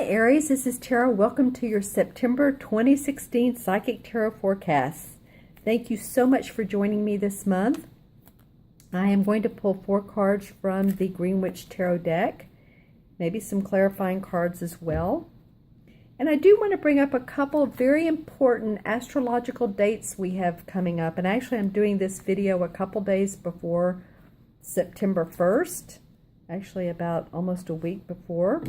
Aries, this is Tara. Welcome to your September 2016 Psychic Tarot Forecast. Thank you so much for joining me this month. I am going to pull 4 cards from the Greenwich Tarot deck, maybe some clarifying cards as well. And I do want to bring up a couple of very important astrological dates we have coming up. And actually, I'm doing this video a couple days before September 1st, actually about almost a week before.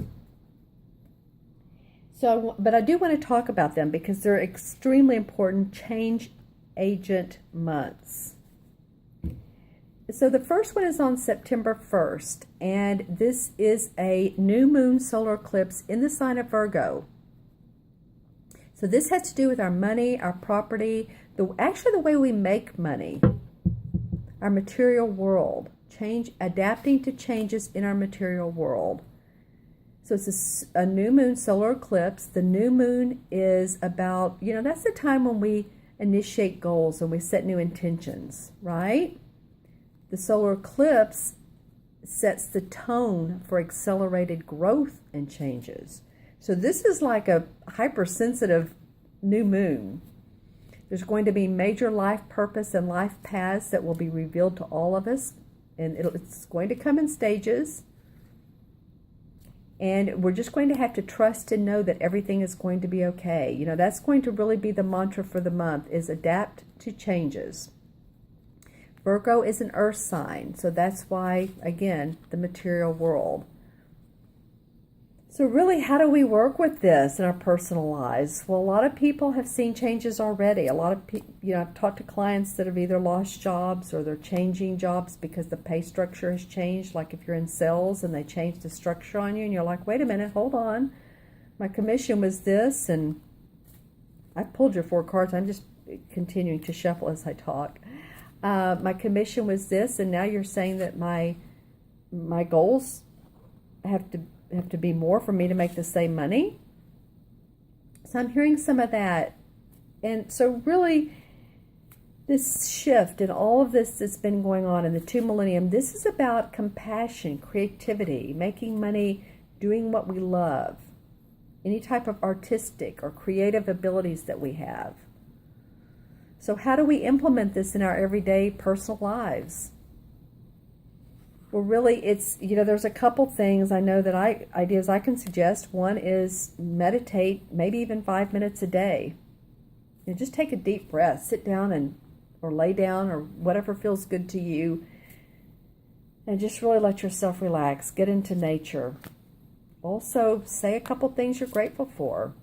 But I do want to talk about them because they're extremely important change agent months. So the first one is on September 1st, and this is a new moon solar eclipse in the sign of Virgo. So this has to do with our money, our property, actually the way we make money, our material world, adapting to changes in our material world. So it's a new moon solar eclipse. The new moon is about, that's the time when we initiate goals and we set new intentions, right? The solar eclipse sets the tone for accelerated growth and changes. So this is like a hypersensitive new moon. There's going to be major life purpose and life paths that will be revealed to all of us. And it's going to come in stages. And we're just going to have to trust and know that everything is going to be okay. That's going to really be the mantra for the month, is adapt to changes. Virgo is an earth sign, so that's why, again, the material world. So really, how do we work with this in our personal lives? Well, a lot of people have seen changes already. A lot of people, I've talked to clients that have either lost jobs or they're changing jobs because the pay structure has changed. Like if you're in sales and they change the structure on you and you're like, wait a minute, hold on. My commission was this, and I pulled your 4 cards. I'm just continuing to shuffle as I talk. My commission was this, and now you're saying that my goals have to be more for me to make the same money. So I'm hearing some of that. And so really, this shift and all of this that's been going on in the 2 millennium, this is about compassion, creativity, making money, doing what we love, any type of artistic or creative abilities that we have. So how do we implement this in our everyday personal lives? Well, really, it's, there's a couple things I know that ideas I can suggest. One is meditate, maybe even 5 minutes a day. Just take a deep breath, sit down or lay down or whatever feels good to you, and just really let yourself relax. Get into nature. Also, say a couple things you're grateful for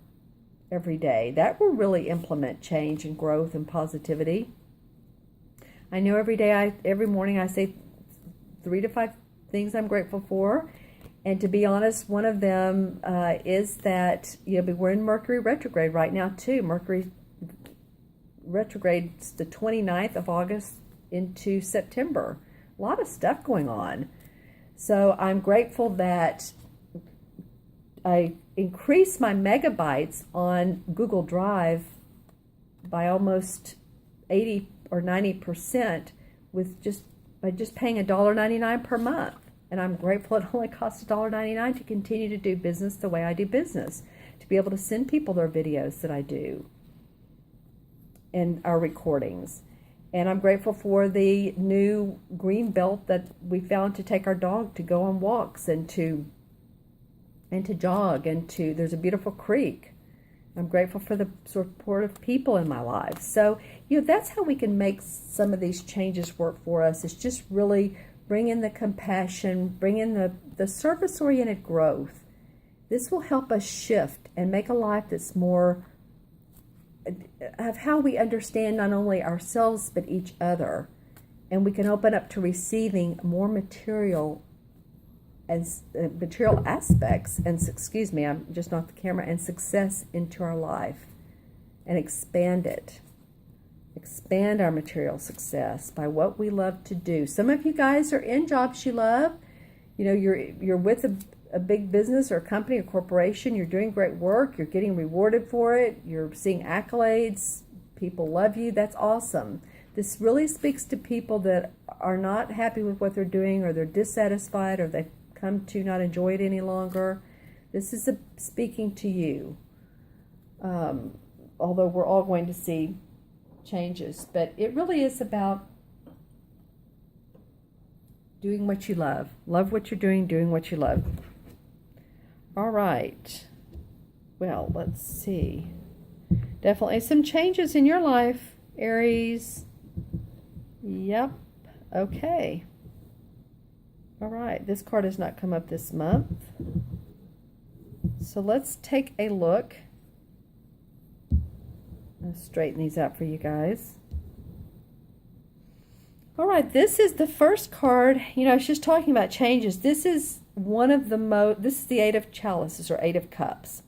every day. That will really implement change and growth and positivity. I know every morning I say 3 to 5 things I'm grateful for. And to be honest, one of them is that, we're in Mercury retrograde right now too. Mercury retrograde the 29th of August into September. A lot of stuff going on. So I'm grateful that I increased my megabytes on Google Drive by almost 80 or 90% by just paying $1.99 per month. And I'm grateful it only costs $1.99 to continue to do business the way I do business, to be able to send people their videos that I do and our recordings. And I'm grateful for the new green belt that we found to take our dog to go on walks and to jog, there's a beautiful creek. I'm grateful for the support of people in my life. So, that's how we can make some of these changes work for us. It's just really bring in the compassion, bring in the service-oriented growth. This will help us shift and make a life that's more of how we understand not only ourselves but each other. And we can open up to receiving more material aspects I'm just not the camera, and success into our life, and expand our material success by what we love to do. Some of you guys are in jobs you love. You're with a big business or a company or corporation. You're doing great work. You're getting rewarded for it. You're seeing accolades. People love you. That's awesome. This really speaks to people that are not happy with what they're doing, or they're dissatisfied, or they've come to not enjoy it any longer. This is speaking to you. Although we're all going to see changes, but it really is about doing what you love. Love what you're doing what you love. All right. Well, let's see. Definitely some changes in your life, Aries. Yep. Okay. All right. This card has not come up this month. So let's take a look. I'll straighten these out for you guys. All right, this is the first card. You know, I was just talking about changes. This is one of the this is the Eight of Chalices, or Eight of Cups.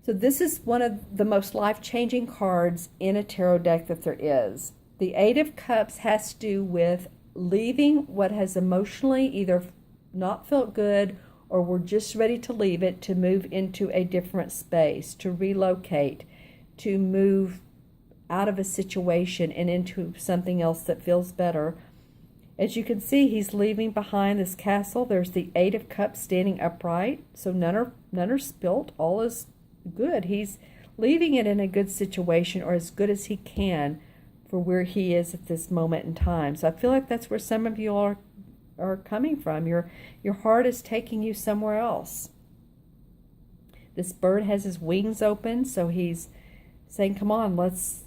So this is one of the most life-changing cards in a tarot deck that there is. The Eight of Cups has to do with leaving what has emotionally either not felt good, or we're just ready to leave it, to move into a different space, to relocate, to move out of a situation and into something else that feels better. As you can see, he's leaving behind this castle. There's the Eight of Cups standing upright, so none are spilt. All is good. He's leaving it in a good situation, or as good as he can for where he is at this moment in time. So I feel like that's where some of you are coming from. Your heart is taking you somewhere else. This bird has his wings open, so he's saying, come on, let's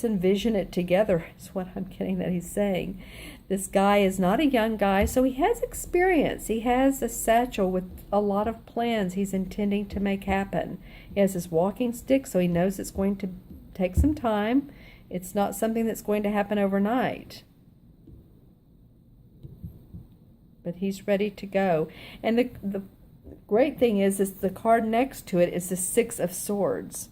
envision it together, is what I'm getting that he's saying. This guy is not a young guy, so he has experience. He has a satchel with a lot of plans he's intending to make happen. He has his walking stick, so he knows it's going to take some time. It's not something that's going to happen overnight. But he's ready to go. And the great thing is the card next to it is the Six of Swords.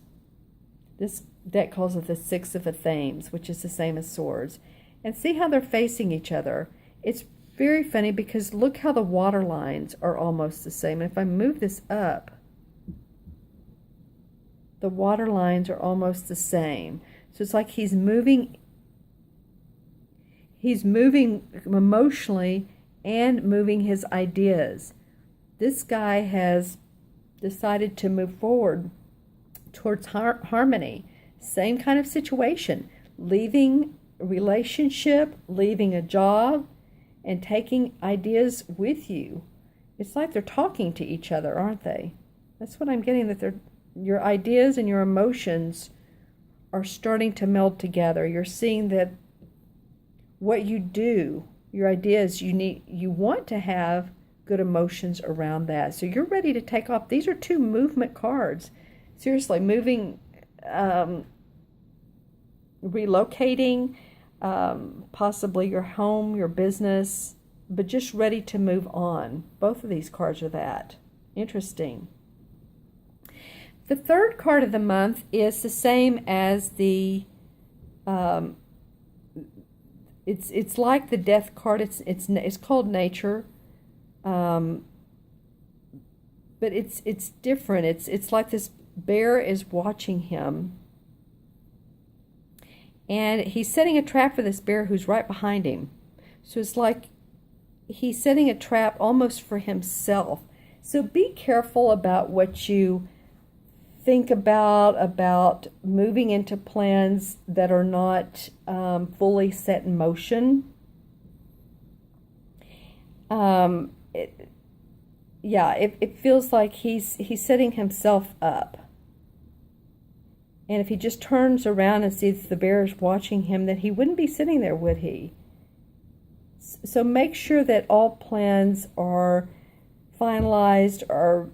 This deck calls it the Six of Athames, which is the same as swords. And see how they're facing each other. It's very funny because look how the water lines are almost the same. And if I move this up, the water lines are almost the same. So it's like he's moving emotionally and moving his ideas. This guy has decided to move forward towards harmony. Same kind of situation. Leaving a relationship, leaving a job, and taking ideas with you. It's like they're talking to each other, aren't they? That's what I'm getting, that your ideas and your emotions are starting to meld together. You're seeing that what you do, your ideas, you want to have good emotions around that. So you're ready to take off. These are two movement cards. Seriously, moving, relocating, possibly your home, your business, but just ready to move on. Both of these cards are that. Interesting. The third card of the month is the same as the, it's like the Death card. It's called Nature, but it's different. It's like this bear is watching him, and he's setting a trap for this bear who's right behind him. So it's like he's setting a trap almost for himself. So be careful about what you think about moving into plans that are not fully set in motion. It feels like he's setting himself up. And if he just turns around and sees the bear is watching him, then he wouldn't be sitting there, would he? So make sure that all plans are finalized, are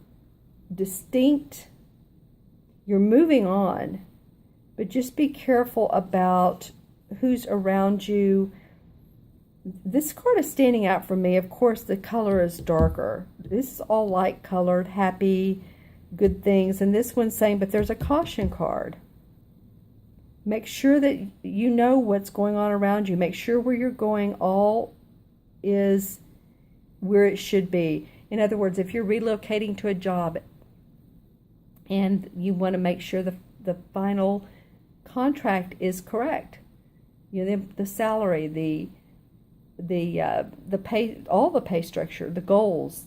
distinct. You're moving on, but just be careful about who's around you. This card is standing out for me. Of course, the color is darker. This is all light colored, happy, good things. And this one's saying, but there's a caution card. Make sure that you know what's going on around you. Make sure where you're going all is where it should be. In other words, if you're relocating to a job and you want to make sure the final contract is correct, you know, the salary, the pay, all the pay structure, the goals,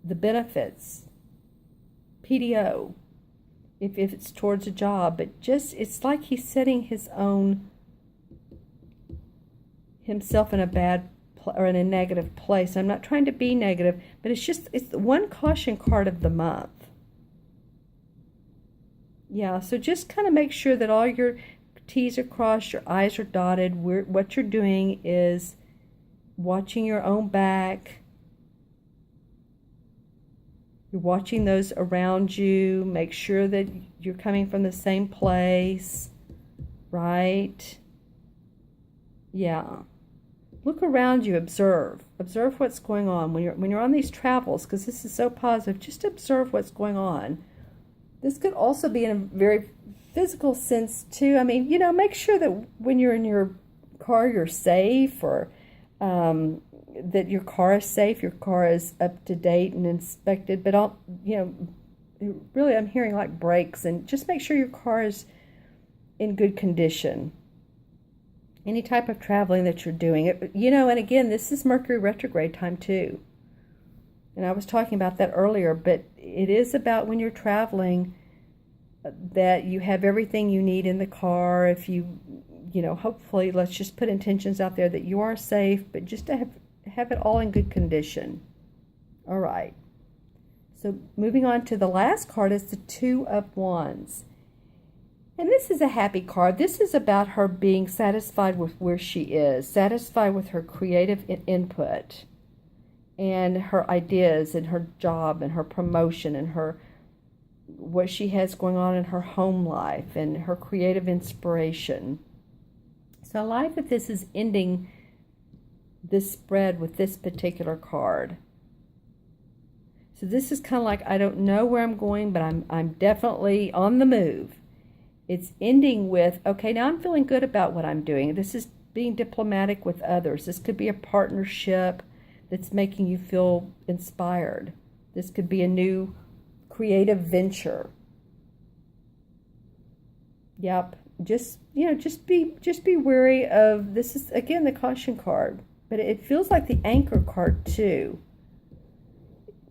the benefits, PDO if it's towards a job, but just it's like he's setting himself in a bad or in a negative place. I'm not trying to be negative, but it's the one caution card of the month. Yeah, so just kind of make sure that all your T's are crossed, your I's are dotted. What you're doing is watching your own back. You're watching those around you. Make sure that you're coming from the same place, right? Yeah. Look around you, observe. Observe what's going on when you're on these travels, because this is so positive. Just observe what's going on. This could also be in a very physical sense too. I mean, make sure that when you're in your car, you're safe, or that your car is safe, your car is up to date and inspected. But really, I'm hearing like brakes, and just make sure your car is in good condition. Any type of traveling that you're doing, and again, this is Mercury retrograde time too. And I was talking about that earlier, but it is about when you're traveling that you have everything you need in the car. If hopefully, let's just put intentions out there that you are safe, but just to have it all in good condition. All right. So moving on to the last card is the Two of Wands. And this is a happy card. This is about her being satisfied with where she is, satisfied with her creative input and her ideas and her job and her promotion and what she has going on in her home life and her creative inspiration. So I like that this is ending this spread with this particular card. So this is kind of like, I don't know where I'm going, but I'm definitely on the move. It's ending with, okay, now I'm feeling good about what I'm doing. This is being diplomatic with others. This could be a partnership that's making you feel inspired. This could be a new creative venture. Yep. Just be wary of, this is again the caution card, but it feels like the anchor card too.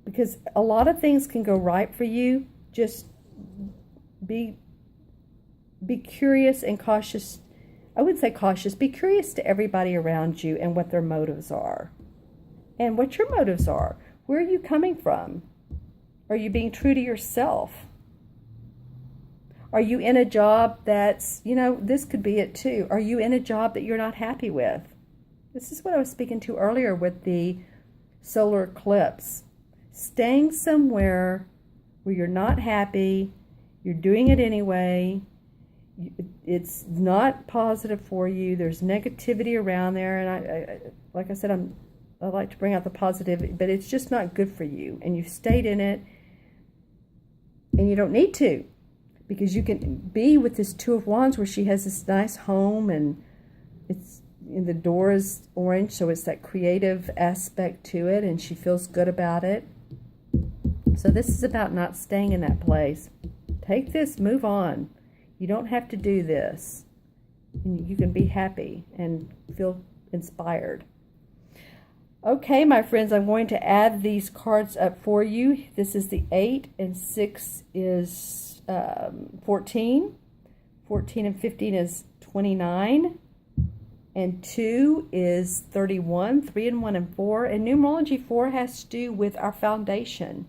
Because a lot of things can go right for you. Just be curious and cautious. I wouldn't say cautious. Be curious to everybody around you and what their motives are. And what your motives are. Where are you coming from? Are you being true to yourself? Are you in a job that's, this could be it too. Are you in a job that you're not happy with? This is what I was speaking to earlier with the solar eclipse. Staying somewhere where you're not happy, you're doing it anyway, it's not positive for you, there's negativity around there, and I like I said, I like to bring out the positivity, but it's just not good for you, and you've stayed in it, and you don't need to, because you can be with this Two of Wands where she has this nice home, and the door is orange, so it's that creative aspect to it, and she feels good about it. So this is about not staying in that place. Take this, move on. You don't have to do this. You can be happy and feel inspired. Okay, my friends, I'm going to add these cards up for you. This is the 8, and 6 is 14. 14 and 15 is 29. And 2 is 31. 3 and 1 and 4. And numerology 4 has to do with our foundation.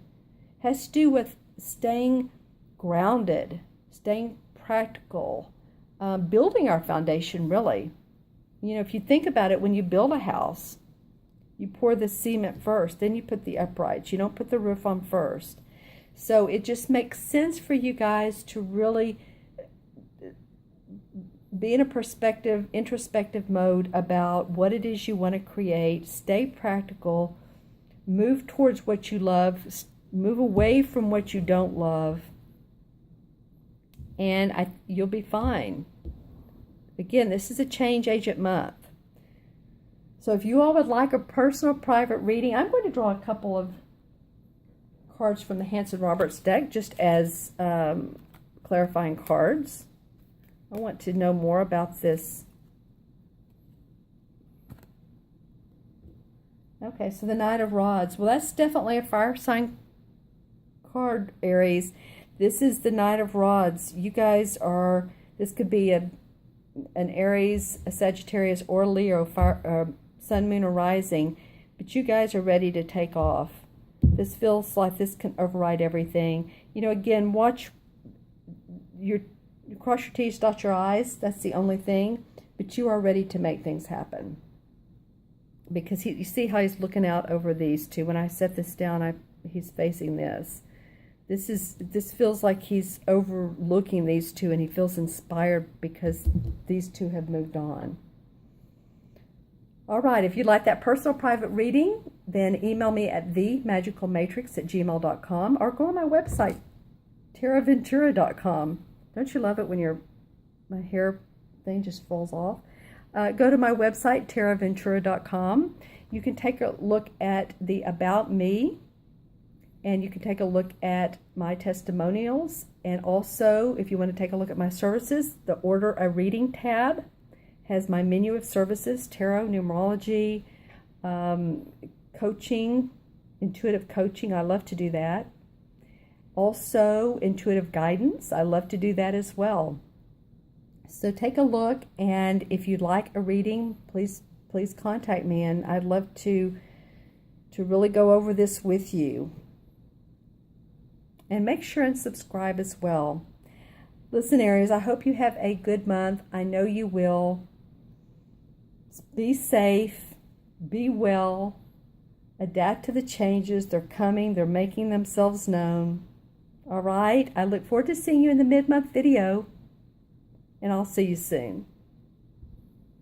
Has to do with staying grounded, staying practical, building our foundation, really. If you think about it, when you build a house, you pour the cement first, then you put the uprights. You don't put the roof on first. So it just makes sense for you guys to really be in a introspective mode about what it is you want to create. Stay practical. Move towards what you love. Move away from what you don't love. And you'll be fine. Again, this is a change agent month. So if you all would like a personal private reading, I'm going to draw a couple of cards from the Hanson Roberts deck just as clarifying cards. I want to know more about this. Okay, so the Knight of Rods. Well, that's definitely a fire sign card, Aries. This is the Knight of Rods. You guys are, this could be an Aries, a Sagittarius, or Leo, Sun, Moon, or Rising. But you guys are ready to take off. This feels like this can override everything. You know, again, watch your, cross your T's, dot your I's. That's the only thing. But you are ready to make things happen. Because you see how he's looking out over these two. When I set this down, he's facing this. This feels like he's overlooking these two, and he feels inspired because these two have moved on. All right, if you'd like that personal private reading, then email me at themagicalmatrix@gmail.com or go on my website, Ventura.com. Don't you love it when my hair thing just falls off? Go to my website, Ventura.com. You can take a look at the About Me, and you can take a look at my testimonials. And also, if you want to take a look at my services, the Order a Reading tab has my menu of services: tarot, numerology, coaching, intuitive coaching. I love to do that. Also, intuitive guidance. I love to do that as well. So take a look, and if you'd like a reading, please contact me, and I'd love to really go over this with you. And make sure and subscribe as well. Listen, Aries, I hope you have a good month. I know you will. Be safe, be well, adapt to the changes. They're coming, they're making themselves known. All right, I look forward to seeing you in the mid-month video, and I'll see you soon.